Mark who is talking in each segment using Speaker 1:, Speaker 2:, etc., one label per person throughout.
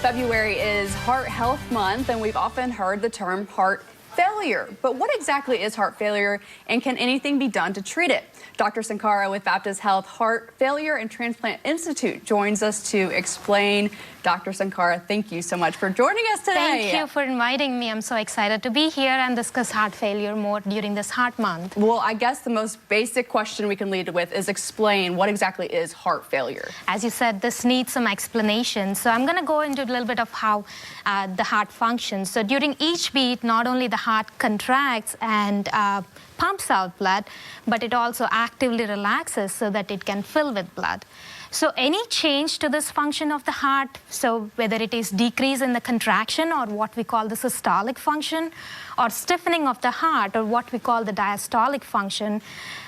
Speaker 1: February is Heart Health Month, and we've often heard the term heart failure. But what exactly is heart failure, and can anything be done to treat it? Dr. Sunkara with Baptist Health Heart Failure and Transplant Institute joins us to explain. Dr. Sunkara, thank you so much for joining us today.
Speaker 2: Thank you for inviting me. I'm so excited to be here and discuss heart failure more during this Heart Month.
Speaker 1: Well, I guess the most basic question we can lead with is explain what exactly is heart failure.
Speaker 2: As you said, this needs some explanation. So I'm going to go into a little bit of how the heart functions. So during each beat, not only the heart contracts and pumps out blood, but it also actively relaxes so that it can fill with blood. So any change to this function of the heart, so whether it is decrease in the contraction or what we call the systolic function, or stiffening of the heart or what we call the diastolic function,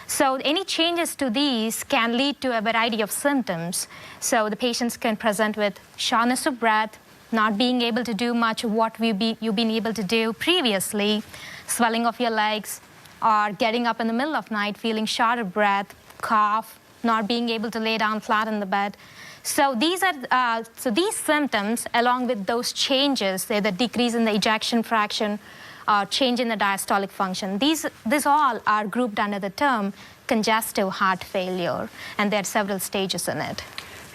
Speaker 2: so any changes to these can lead to a variety of symptoms. So the patients can present with shortness of breath, not being able to do much of what you've been able to do previously, swelling of your legs, or getting up in the middle of night feeling short of breath, cough, not being able to lay down flat in the bed. So these symptoms, along with those changes, say the decrease in the ejection fraction, change in the diastolic function, these all are grouped under the term congestive heart failure, and there are several stages in it.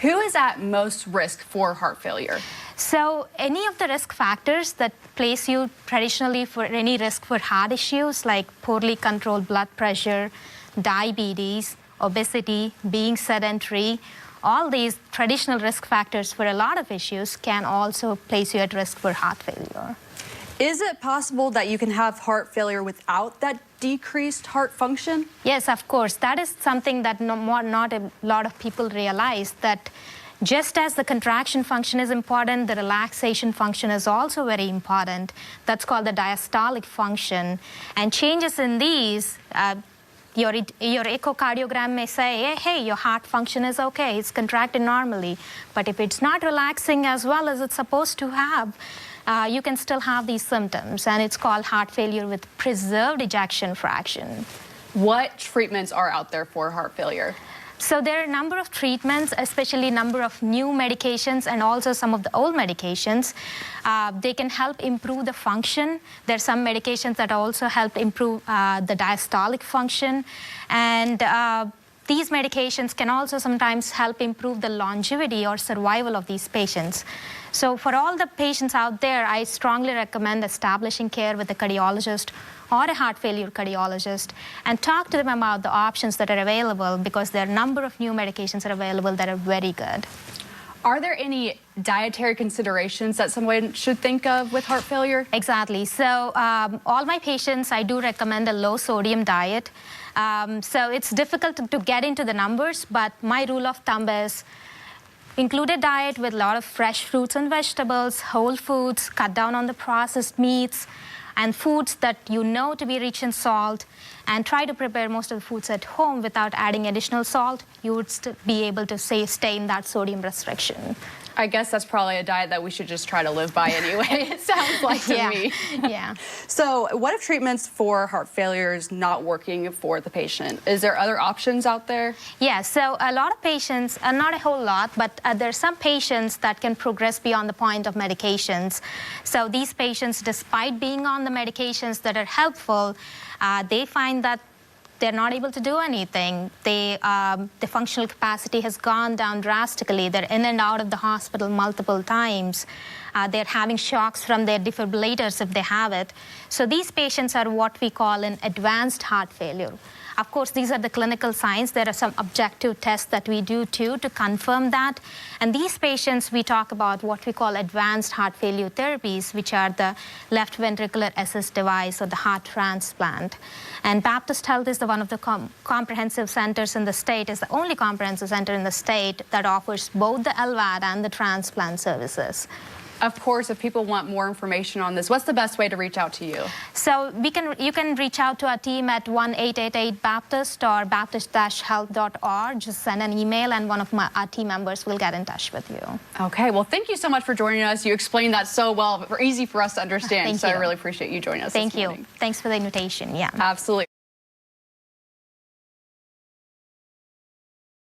Speaker 1: Who is at most risk for heart failure?
Speaker 2: So any of the risk factors that place you traditionally for any risk for heart issues like poorly controlled blood pressure, diabetes, obesity, being sedentary, all these traditional risk factors for a lot of issues can also place you at risk for heart failure.
Speaker 1: Is it possible that you can have heart failure without that decreased heart function?
Speaker 2: Yes, of course. That is something that not a lot of people realize, that just as the contraction function is important, the relaxation function is also very important. That's called the diastolic function. And changes in these, your echocardiogram may say, hey, your heart function is okay, it's contracted normally. But if it's not relaxing as well as it's supposed to have, you can still have these symptoms, and it's called heart failure with preserved ejection fraction.
Speaker 1: What treatments are out there for heart failure?
Speaker 2: So there are a number of treatments, especially a number of new medications and also some of the old medications. They can help improve the function. There are some medications that also help improve the diastolic function. And these medications can also sometimes help improve the longevity or survival of these patients. So for all the patients out there, I strongly recommend establishing care with a cardiologist or a heart failure cardiologist and talk to them about the options that are available, because there are a number of new medications that are available that are very good.
Speaker 1: Are there any dietary considerations that someone should think of with heart failure?
Speaker 2: Exactly. So all my patients, I do recommend a low sodium diet. So it's difficult to get into the numbers, but my rule of thumb is include a diet with a lot of fresh fruits and vegetables, whole foods, cut down on the processed meats, and foods that you know to be rich in salt, and try to prepare most of the foods at home without adding additional salt. You would still be able to stay in that sodium restriction.
Speaker 1: I guess that's probably a diet that we should just try to live by anyway, it sounds like to me.
Speaker 2: Yeah.
Speaker 1: So what if treatments for heart failure is not working for the patient? Is there other options out there?
Speaker 2: Yeah, so a lot of patients, not a whole lot, but there are some patients that can progress beyond the point of medications. So these patients, despite being on the medications that are helpful, they find that they're not able to do anything. The functional capacity has gone down drastically. They're in and out of the hospital multiple times. They're having shocks from their defibrillators if they have it. So these patients are what we call an advanced heart failure. Of course, these are the clinical signs. There are some objective tests that we do too to confirm that. And these patients, we talk about what we call advanced heart failure therapies, which are the left ventricular assist device or the heart transplant. And Baptist Health is one of the comprehensive centers in the state, is the only comprehensive center in the state that offers both the LVAD and the transplant services.
Speaker 1: Of course, if people want more information on this, what's the best way to reach out to you?
Speaker 2: So you can reach out to our team at 1-888-BAPTIST or baptist-health.org. Just send an email and one of our team members will get in touch with you.
Speaker 1: Okay, well, thank you so much for joining us. You explained that so well, easy for us to understand.
Speaker 2: Thank
Speaker 1: you.
Speaker 2: I
Speaker 1: really appreciate you joining us
Speaker 2: Thank
Speaker 1: this
Speaker 2: you.
Speaker 1: morning.
Speaker 2: Thanks for the invitation. Yeah.
Speaker 1: Absolutely.